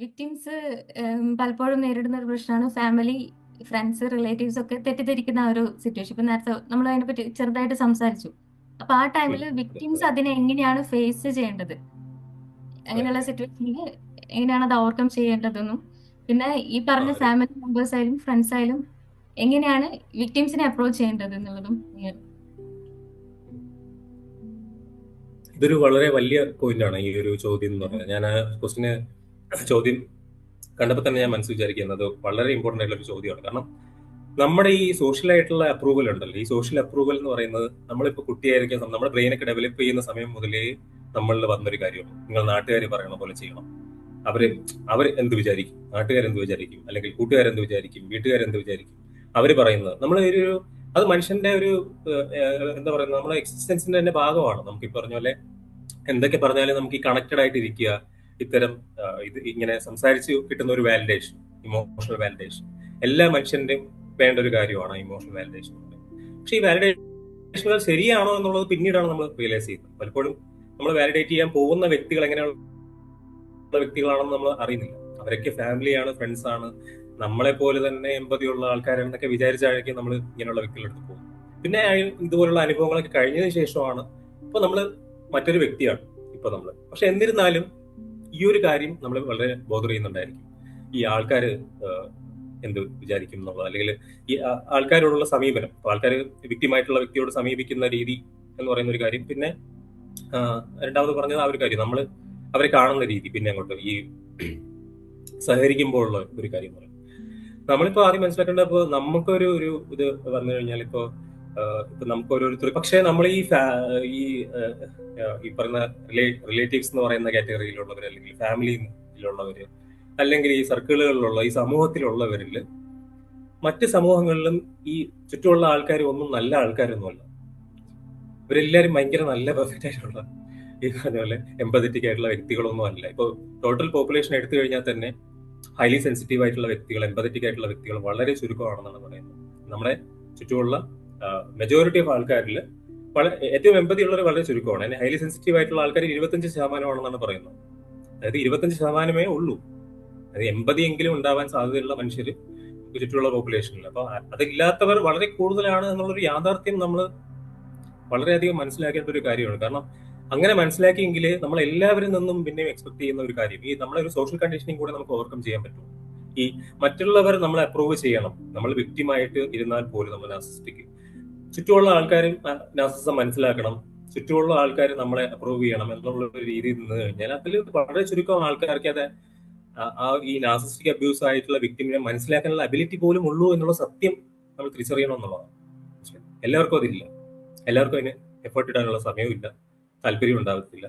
Victims പലപ്പോഴും നേരിടുന്ന ഒരു പ്രശ്നമാണ് ഫാമിലി, ഫ്രണ്ട്സ്, റിലേറ്റീവ്സ് ഒക്കെ തെറ്റിദ്ധരിക്കുന്ന ആ ഒരു സിറ്റുവേഷൻ. ഇപ്പൊ നേരത്തെ നമ്മൾ അതിനെപ്പറ്റി ചെറുതായിട്ട് സംസാരിച്ചു. അപ്പൊ ആ ടൈമിൽ അതെ, വിക്ടിംസ് അതെ, അതിനെ എങ്ങനെയാണ് ഫേസ് ചെയ്യേണ്ടത്, അതെ, അങ്ങനെയുള്ള അതെ. സിറ്റുവേഷനിൽ എങ്ങനെയാണ് അത് ഓവർകം ചെയ്യേണ്ടതെന്നും, പിന്നെ ഈ പറഞ്ഞ അതെ. ഫാമിലി മെമ്പേഴ്സ് ആയാലും ഫ്രണ്ട്സ് ആയാലും എങ്ങനെയാണ് വിക്ടിംസിനെ അപ്രോച്ച് ചെയ്യേണ്ടത് എന്നുള്ളതും ഇതൊരു വളരെ വലിയ പോയിന്റാണ് ഈ ഒരു ചോദ്യം എന്ന് പറയുന്നത്. ഞാൻ ആ ക്വസ്റ്റിന് ചോദ്യം കണ്ടപ്പോൾ തന്നെ ഞാൻ മനസ്സിൽ വിചാരിക്കുന്നത് വളരെ ഇമ്പോർട്ടന്റ് ആയിട്ടുള്ള ഒരു ചോദ്യമാണ്. കാരണം നമ്മുടെ ഈ സോഷ്യൽ ആയിട്ടുള്ള അപ്രൂവൽ ഉണ്ടല്ലോ, ഈ സോഷ്യൽ അപ്രൂവൽ എന്ന് പറയുന്നത് നമ്മളിപ്പോൾ കുട്ടിയായിരിക്കുന്ന നമ്മുടെ ബ്രെയിനൊക്കെ ഡെവലപ്പ് ചെയ്യുന്ന സമയം മുതലേ നമ്മളിൽ വന്നൊരു കാര്യമാണ്. നിങ്ങൾ നാട്ടുകാർ പറയണ പോലെ ചെയ്യണം. അവര് അവർ എന്ത് വിചാരിക്കും, നാട്ടുകാരെന്ത് വിചാരിക്കും, അല്ലെങ്കിൽ കൂട്ടുകാരെന്ത് വിചാരിക്കും, വീട്ടുകാരെന്ത് വിചാരിക്കും, അവര് പറയുന്നത് നമ്മൾ ഒരു അത് മനുഷ്യന്റെ ഒരു എന്താ പറയുന്നത്, നമ്മുടെ എക്സിസ്റ്റൻസിന്റെ തന്നെ ഭാഗമാണ്. നമുക്ക് ഈ പറഞ്ഞ പോലെ എന്തൊക്കെ പറഞ്ഞാലും നമുക്ക് ഈ കണക്റ്റഡ് ആയിട്ട് ഇരിക്കുക, ഇത്തരം ഇത് ഇങ്ങനെ സംസാരിച്ച് കിട്ടുന്ന ഒരു വാലിഡേഷൻ, ഇമോഷണൽ വാലിഡേഷൻ എല്ലാ മനുഷ്യന്റെയും വേണ്ട ഒരു കാര്യമാണ് ഇമോഷണൽ വാലിഡേഷൻ. പക്ഷെ ഈ വാലിഡേഷനുകൾ ശരിയാണോ എന്നുള്ളത് പിന്നീടാണ് നമ്മൾ റിയലൈസ് ചെയ്യുന്നത്. പലപ്പോഴും നമ്മൾ വാലിഡേറ്റ് ചെയ്യാൻ പോകുന്ന വ്യക്തികൾ എങ്ങനെയുള്ള വ്യക്തികളാണെന്ന് നമ്മൾ അറിയുന്നില്ല. അവരൊക്കെ ഫാമിലിയാണ്, ഫ്രണ്ട്സ് ആണ്, നമ്മളെ പോലെ തന്നെ എമ്പതിയുള്ള ആൾക്കാരാണെന്നൊക്കെ വിചാരിച്ചായിരിക്കും നമ്മൾ ഇങ്ങനെയുള്ള വ്യക്തികളുടെ അടുത്ത് പോകും. പിന്നെ ഇതുപോലുള്ള അനുഭവങ്ങളൊക്കെ കഴിഞ്ഞതിന് ശേഷമാണ് ഇപ്പൊ നമ്മൾ മറ്റൊരു വ്യക്തിയാണ് ഇപ്പൊ നമ്മള്. പക്ഷെ എന്നിരുന്നാലും ഈ ഒരു കാര്യം നമ്മൾ വളരെ ബോധർ ചെയ്യുന്നുണ്ടായിരിക്കും. ഈ ആൾക്കാർ എന്ത് വിചാരിക്കും എന്നുള്ളത്, അല്ലെങ്കിൽ ഈ ആൾക്കാരോടുള്ള സമീപനം, ആൾക്കാർ വ്യക്തിമായിട്ടുള്ള വ്യക്തിയോട് സമീപിക്കുന്ന രീതി എന്ന് പറയുന്ന ഒരു കാര്യം. പിന്നെ ആ, രണ്ടാമത് പറഞ്ഞത് ആ ഒരു കാര്യം നമ്മൾ അവരെ കാണുന്ന രീതി. പിന്നെ അങ്ങോട്ട് ഈ സഹകരിക്കുമ്പോഴുള്ള ഒരു കാര്യം എന്ന് പറയുന്നത്, നമ്മളിപ്പോ ആദ്യം മനസ്സിലാക്കേണ്ട, ഇപ്പൊ നമുക്കൊരു ഒരു ഇത് വന്നു കഴിഞ്ഞാൽ ഇപ്പൊ നമുക്ക് ഓരോരുത്തർ, പക്ഷെ നമ്മൾ ഈ ഈ പറയുന്ന റിലേറ്റീവ്സ് എന്ന് പറയുന്ന കാറ്റഗറിയിലുള്ളവർ, അല്ലെങ്കിൽ ഫാമിലിയിലുള്ളവര്, അല്ലെങ്കിൽ ഈ സർക്കിളുകളിലുള്ള ഈ സമൂഹത്തിലുള്ളവരിൽ മറ്റ് സമൂഹങ്ങളിലും ഈ ചുറ്റുമുള്ള ആൾക്കാർ ഒന്നും നല്ല ആൾക്കാരൊന്നുമല്ല. ഇവരെല്ലാരും ഭയങ്കര നല്ല പെർഫെക്റ്റ് ആയിട്ടുള്ള, ഈ പറഞ്ഞ പോലെ എമ്പതറ്റിക് ആയിട്ടുള്ള വ്യക്തികളൊന്നും അല്ല. ഇപ്പൊ ടോട്ടൽ പോപ്പുലേഷൻ എടുത്തു കഴിഞ്ഞാൽ തന്നെ ഹൈലി സെൻസിറ്റീവ് ആയിട്ടുള്ള വ്യക്തികൾ, എമ്പതറ്റിക് ആയിട്ടുള്ള വ്യക്തികൾ വളരെ ചുരുക്കമാണെന്നാണ് പറയുന്നത്. നമ്മുടെ ചുറ്റുമുള്ള മെജോറിറ്റി ഓഫ് ആൾക്കാരിൽ ഏറ്റവും എമ്പതി ഉള്ളവർ വളരെ ചുരുക്കമാണ്. ഹൈലി സെൻസിറ്റീവ് ആയിട്ടുള്ള ആൾക്കാർ 25% പറയുന്നത്. അതായത് 25%മേ ഉള്ളൂ. അത് 80 എങ്കിലും ഉണ്ടാവാൻ സാധ്യതയുള്ള മനുഷ്യർ ചുറ്റുമുള്ള പോപ്പുലേഷനിൽ. അപ്പൊ അതില്ലാത്തവർ വളരെ കൂടുതലാണ് എന്നുള്ളൊരു യാഥാർത്ഥ്യം നമ്മൾ വളരെയധികം മനസ്സിലാക്കേണ്ട ഒരു കാര്യമാണ്. കാരണം അങ്ങനെ മനസ്സിലാക്കിയെങ്കിൽ നമ്മൾ എല്ലാവരിൽ നിന്നും പിന്നെയും എക്സ്പെക്ട് ചെയ്യുന്ന ഒരു കാര്യം, ഈ നമ്മളെ ഒരു സോഷ്യൽ കണ്ടീഷനിങ് കൂടെ നമുക്ക് ഓവർകം ചെയ്യാൻ പറ്റും. ഈ മറ്റുള്ളവർ നമ്മളെ അപ്രൂവ് ചെയ്യണം. നമ്മൾ വിക്ടിമായിട്ട് ഇരുന്നാൽ പോലും നമ്മൾ നാർസിസ്റ്റിക്, ചുറ്റുമുള്ള ആൾക്കാരും നാർസിസം മനസ്സിലാക്കണം, ചുറ്റുമുള്ള ആൾക്കാർ നമ്മളെ അപ്രൂവ് ചെയ്യണം എന്നുള്ള ഒരു രീതിയിൽ നിന്ന് കഴിഞ്ഞാൽ അതിൽ വളരെ ചുരുക്കം ആൾക്കാർക്ക് അത് ആ ഈ നാർസിസ്റ്റിക് അബ്യൂസ് ആയിട്ടുള്ള വിക്ടിമിനെ മനസ്സിലാക്കാനുള്ള അബിലിറ്റി പോലും ഉള്ളൂ എന്നുള്ള സത്യം നമ്മൾ തിരിച്ചറിയണം എന്നുള്ളതാണ്. എല്ലാവർക്കും അതില്ല. എല്ലാവർക്കും അതിന് എഫേർട്ട് ഇടാനുള്ള സമയവും ഇല്ല, താല്പര്യം ഉണ്ടാകത്തില്ല.